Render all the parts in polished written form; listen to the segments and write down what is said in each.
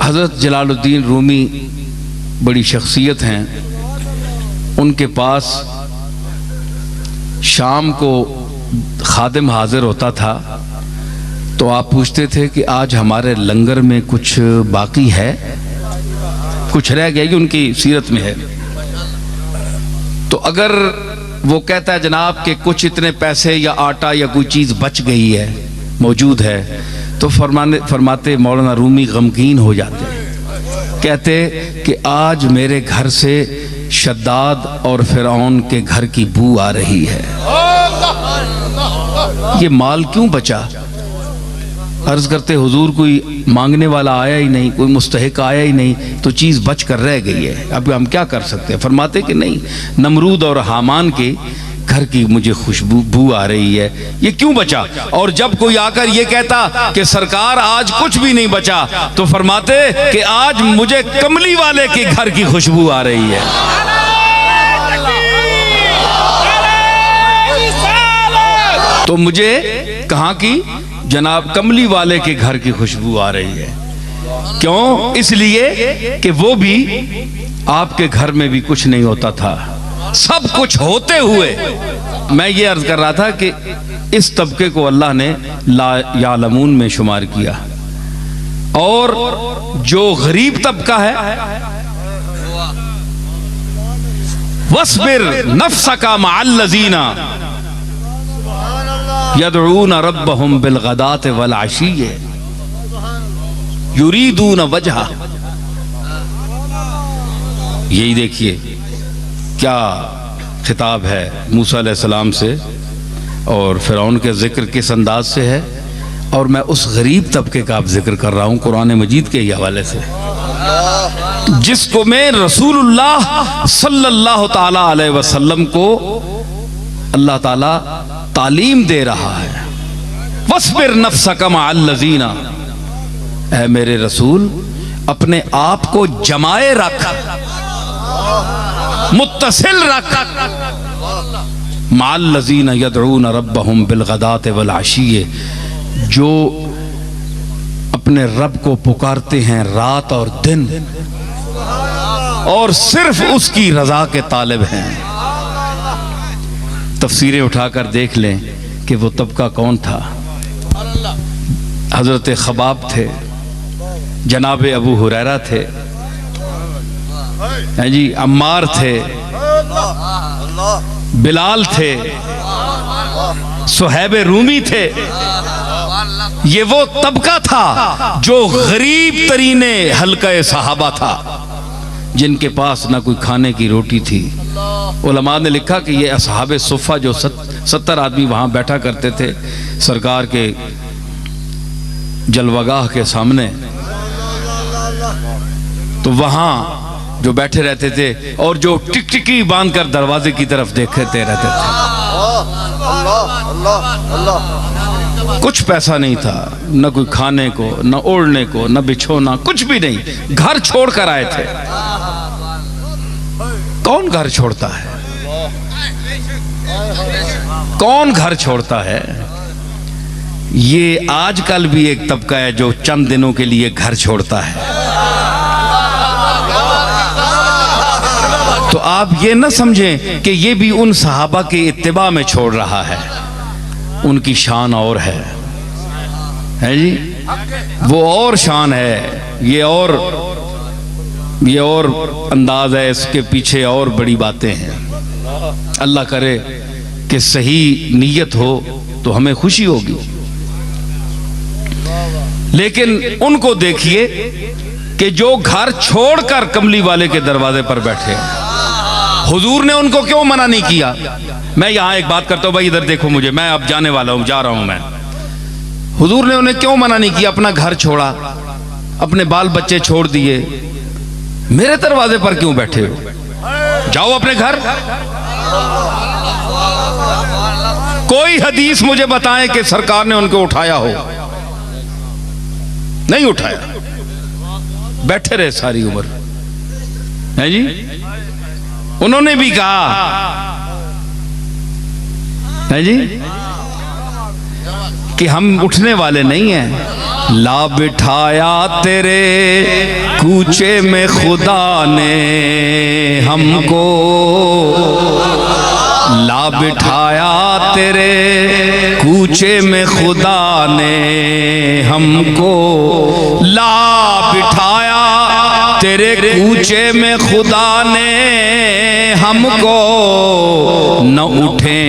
हज़रत जलालुद्दीन रूमी बड़ी शख्सियत हैं। उनके पास शाम को खादिम हाजिर होता था तो आप पूछते थे कि आज हमारे लंगर में कुछ बाकी है, कुछ रह गया, कि उनकी सीरत में है। तो अगर वो कहता है जनाब कि कुछ इतने पैसे या आटा या कोई चीज़ बच गई है, मौजूद है, तो फरमाते मौलाना रूमी गमगीन हो जाते, कहते कि आज मेरे घर से शद्दाद और फिरौन के घर की बू आ रही है, ये माल क्यों बचा? अर्ज करते हुजूर कोई मांगने वाला आया ही नहीं, कोई मुस्तहिक आया ही नहीं, तो चीज़ बच कर रह गई है, अब हम क्या कर सकते हैं? फरमाते कि नहीं, नमरूद और हामान के घर की मुझे खुशबू बू आ रही है, ये क्यों बचा? और जब कोई आकर ये कहता कि सरकार आज कुछ भी नहीं बचा, तो फरमाते कि आज मुझे कमली वाले के घर की खुशबू आ रही है। तो मुझे कहाँ की? जनाब कमली वाले के घर की खुशबू आ रही है। क्यों? इसलिए कि वो भी आपके घर में भी कुछ नहीं होता था, सब कुछ होते हुए। मैं ये अर्ज कर रहा था कि इस तबके को अल्लाह ने ला यालमून में शुमार किया, और जो गरीब तबका है, वस्बिर नफ्सका मअल्लज़ीना यदऊन रब्बहुम बिलगदाति वल अशीय्य युरीदून वजहा। यही देखिए क्या खिताब है मूसा अलैहिस्सलाम से, और फिरौन के जिक्र किस अंदाज से है, और मैं उस गरीब तबके का अब जिक्र कर रहा हूँ कुरान मजीद के हवाले से, जिसको मैं रसूलुल्लाह सल्लल्लाहु ताला अलैहि वसल्लम को अल्लाह ताला तालीम दे रहा है। वस्बिर नफ्सका मअल्लज़ीना, ऐ मेरे रसूल अपने आप को जमाए रख, मुत्तसिल रख, मअल्लज़ीना यदऊन रब्बहुम बिलगदाति वल अशीय्य, जो अपने रब को पुकारते हैं रात और दिन, और सिर्फ उसकी रजा के तालिब हैं। तफसीरें उठाकर देख लें कि वो तबका कौन था। हजरत खबाब थे, जनाब अबू हुरैरा थे, हैं जी, अम्मार थे, बिलाल थे, सुहैब रूमी थे। ये वो तबका था जो गरीब तरीने हल्का सहाबा था, जिनके पास ना कोई खाने की रोटी थी। उलमा ने लिखा कि ये असहाबे सुफ़ा जो 70 आदमी वहाँ बैठा करते थे सरकार के जलवागाह के सामने, तो वहाँ जो बैठे रहते थे और जो टिकटिकी बांध कर दरवाजे की तरफ देखते रहते थे। कुछ पैसा नहीं था, न कोई खाने को, न ओढ़ने को, न बिछोना, कुछ भी नहीं, घर छोड़ कर आए थे। कौन घर छोड़ता है? कौन घर छोड़ता है? ये आजकल भी एक तबका है जो चंद दिनों के लिए घर छोड़ता है। तो आप ये न समझें कि ये भी उन सहाबा के इत्तिबा में छोड़ रहा है, उनकी शान और है जी, वो और शान है, ये और अंदाज है, इसके पीछे और बड़ी बातें हैं। अल्लाह करे कि सही नीयत हो तो हमें खुशी होगी। लेकिन उनको देखिए कि जो घर छोड़कर कमली वाले के दरवाजे पर बैठे, हुजूर ने उनको क्यों मना नहीं किया? मैं यहां एक बात करता हूं, भाई इधर देखो मुझे, मैं अब जाने वाला हूं, जा रहा हूं मैं। हुजूर ने उन्हें क्यों मना नहीं किया? अपना घर छोड़ा, अपने बाल बच्चे छोड़ दिए, मेरे दरवाजे पर क्यों बैठे हो? जाओ अपने घर। कोई हदीस मुझे बताएं कि सरकार ने उनको उठाया हो? नहीं उठाया, बैठे रहे सारी उम्र, है जी। उन्होंने भी कहा, है जी, कि हम उठने वाले नहीं हैं। ला बिठाया तेरे कूचे में खुदा ने हमको, ला बिठाया तेरे कूचे में खुदा ने हमको, ला बिठाया तेरे कूचे में खुदा ने हमको, न उठे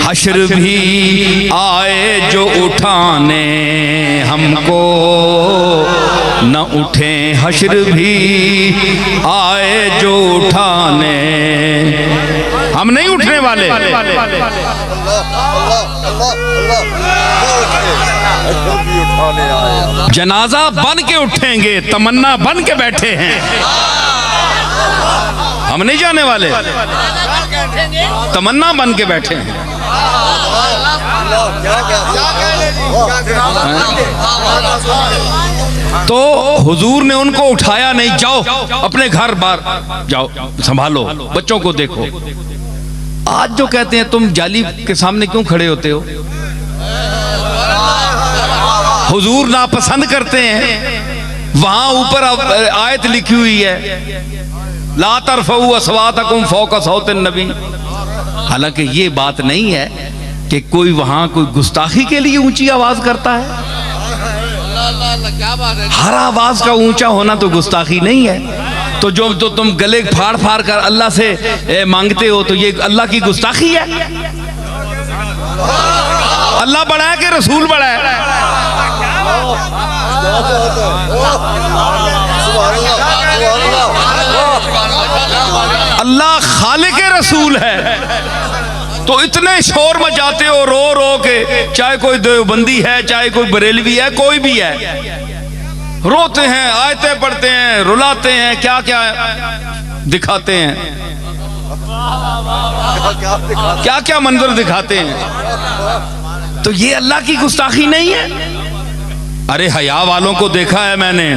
हश्र भी आए जो उठाने हमको, न उठे हश्र भी आए जो उठाने, हम नहीं उठने वाले। जनाजा बन के उठेंगे, तमन्ना बन के बैठे हैं, हम नहीं जाने वाले, तमन्ना बन के बैठे हैं। तो हुजूर ने उनको उठाया नहीं, जाओ अपने घर बार जाओ, संभालो, बच्चों को देखो। आज जो कहते हैं तुम जाली के सामने क्यों खड़े होते हो, हुजूर नापसंद करते हैं। वहां ऊपर आयत लिखी हुई है, ला तरफऊ अस्वातकुम फौका सौतिन नबी। हालांकि ये बात नहीं है कि कोई वहां कोई गुस्ताखी के लिए ऊंची आवाज करता है। हर आवाज का ऊंचा होना तो गुस्ताखी नहीं है। तो जो तुम गले फाड़ फाड़ कर अल्लाह से मांगते हो, तो ये अल्लाह की गुस्ताखी है। अल्लाह बड़ा है कि रसूल बड़ा है? अल्लाह खालिक रसूल है, तो इतने शोर मचाते हो रो रो के, चाहे कोई देवबंदी है, चाहे कोई बरेलवी है, कोई भी है, रोते हैं, आयतें पढ़ते हैं, रुलाते हैं, क्या क्या दिखाते हैं, क्या क्या मंजर दिखाते हैं। तो ये अल्लाह की गुस्ताखी नहीं है? अरे हया वालों को देखा है मैंने,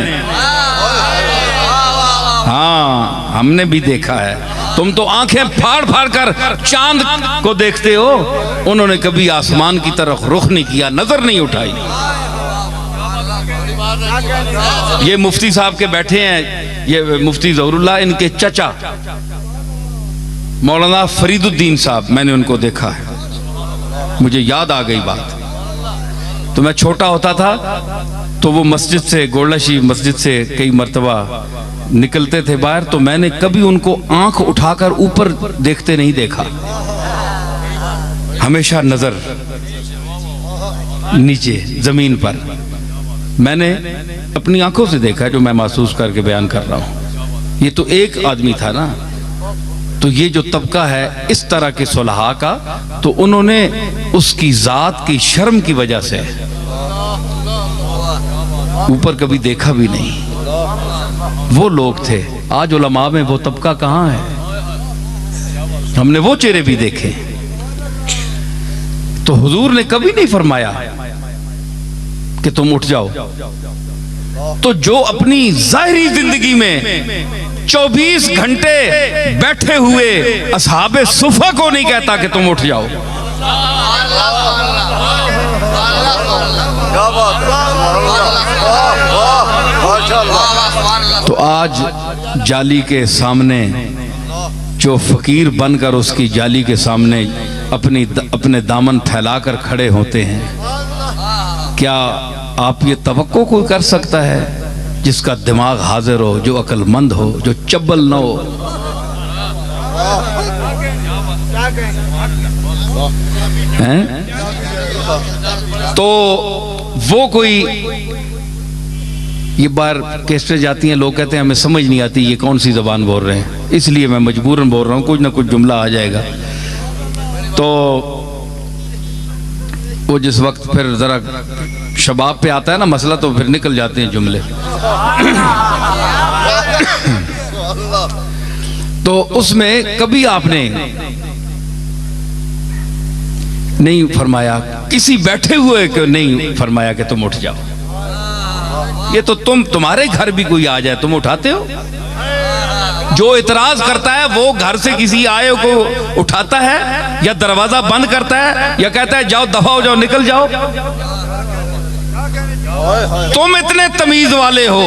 हाँ हमने भी देखा है। तुम तो आंखें फाड़ फाड़ कर चांद को देखते हो, उन्होंने कभी आसमान की तरफ रुख नहीं किया, नजर नहीं उठाई। ये मुफ्ती साहब के बैठे हैं, ये मुफ्ती ज़हरुल्लाह, इनके चचा मौलाना फरीदुद्दीन साहब, मैंने उनको देखा है, मुझे याद आ गई बात। तो मैं छोटा होता था तो वो मस्जिद से, गोलशी मस्जिद से कई मर्तबा निकलते थे बाहर, तो मैंने कभी उनको आंख उठाकर ऊपर देखते नहीं देखा, हमेशा नजर नीचे जमीन पर। मैंने अपनी आंखों से देखा, जो मैं महसूस करके बयान कर रहा हूं। ये तो एक आदमी था ना, तो ये जो तबका है इस तरह के सुलहा का, तो उन्होंने उसकी जात की शर्म की वजह से ऊपर कभी देखा भी नहीं। वो लोग थे। आज उलमा में वो तबका कहां है? हमने वो चेहरे भी देखे। तो हुजूर ने कभी नहीं फरमाया कि तुम उठ जाओ। तो जो अपनी जाहिरी जिंदगी में 24 घंटे बैठे हुए असहाबे सुफा को नहीं कहता कि तुम उठ जाओ। तो आज जाली के सामने जो फकीर बनकर उसकी जाली के सामने अपने दामन फैलाकर खड़े होते हैं, क्या आप ये तवक्को कोई कर सकता है जिसका दिमाग हाजिर हो, जो अक्लमंद हो, जो चब्बल न हो? हैं? तो वो कोई, ये बार कैसे जाती हैं, लोग कहते हैं हमें समझ नहीं आती ये कौन सी जबान बोल रहे हैं, इसलिए मैं मजबूरन बोल रहा हूँ, कुछ ना कुछ जुमला आ जाएगा। तो वो जिस वक्त फिर जरा शबाब पे आता है ना मसला, तो फिर निकल जाते हैं जुमले। तो उसमें कभी आपने नहीं फरमाया, किसी बैठे हुए को नहीं फरमाया कि तुम उठ जाओ। ये तो तुम्हारे घर भी कोई आ जाए तुम उठाते हो? जो इतराज करता है वो घर से किसी आए को उठाता है या दरवाजा बंद करता है या कहता है जाओ दफा हो जाओ निकल जाओ। तुम इतने तमीज वाले हो,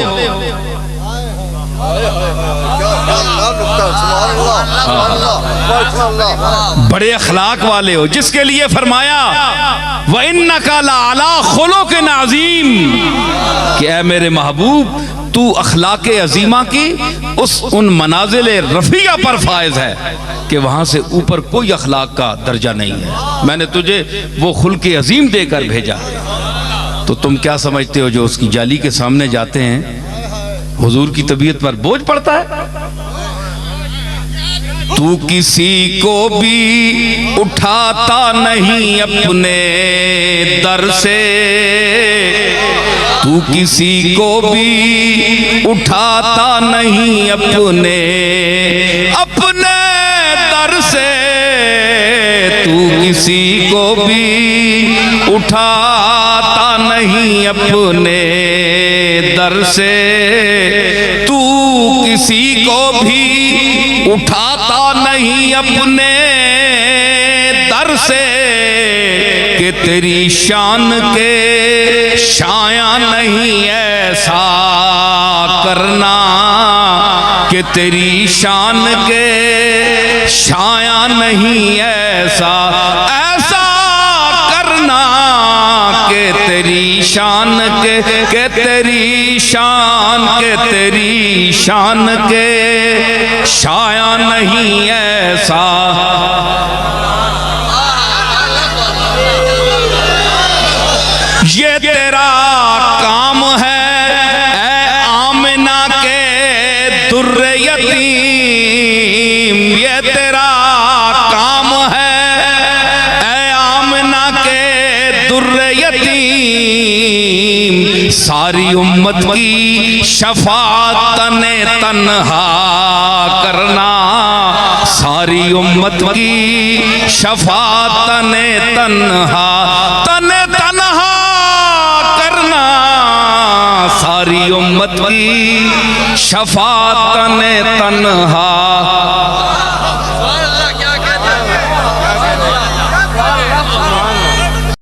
बड़े अखलाक वाले हो, जिसके लिए फरमाया व इन्नका लअला खुलुक़िन अज़ीम कि ऐ मेरे महबूब तू अखलाक अजीमा की उन मनाजिल रफिया पर फायज है कि वहां से ऊपर कोई अखलाक का दर्जा नहीं है। मैंने तुझे वो खुल्क़ अजीम देकर भेजा। तो तुम क्या समझते हो जो उसकी जाली के सामने जाते हैं हुजूर की तबीयत पर बोझ पड़ता है? तू किसी को भी उठाता नहीं अपने दर से, तू किसी को भी उठाता नहीं अपने दर से, तू किसी को भी उठाता नहीं अपने दर से, तू किसी को भी उठाता नहीं अपने दर से कि तेरी शान के शाया नहीं ऐसा करना, कि तेरी शान के शाया नहीं ऐसा करना, कि तेरी शान के तेरी शान के शाया नहीं ऐसा। ये तेरा काम है ऐ आमिना के दुर्रे यतीम, ये तेरा काम है ऐ आमिना के दुर्रे यतीम, सारी उम्मत की शफाअत ने तन्हा करना, सारी उम्मत की शफाअत ने तन्हा करना, सारी उम्मत की शफाअत ने तन्हा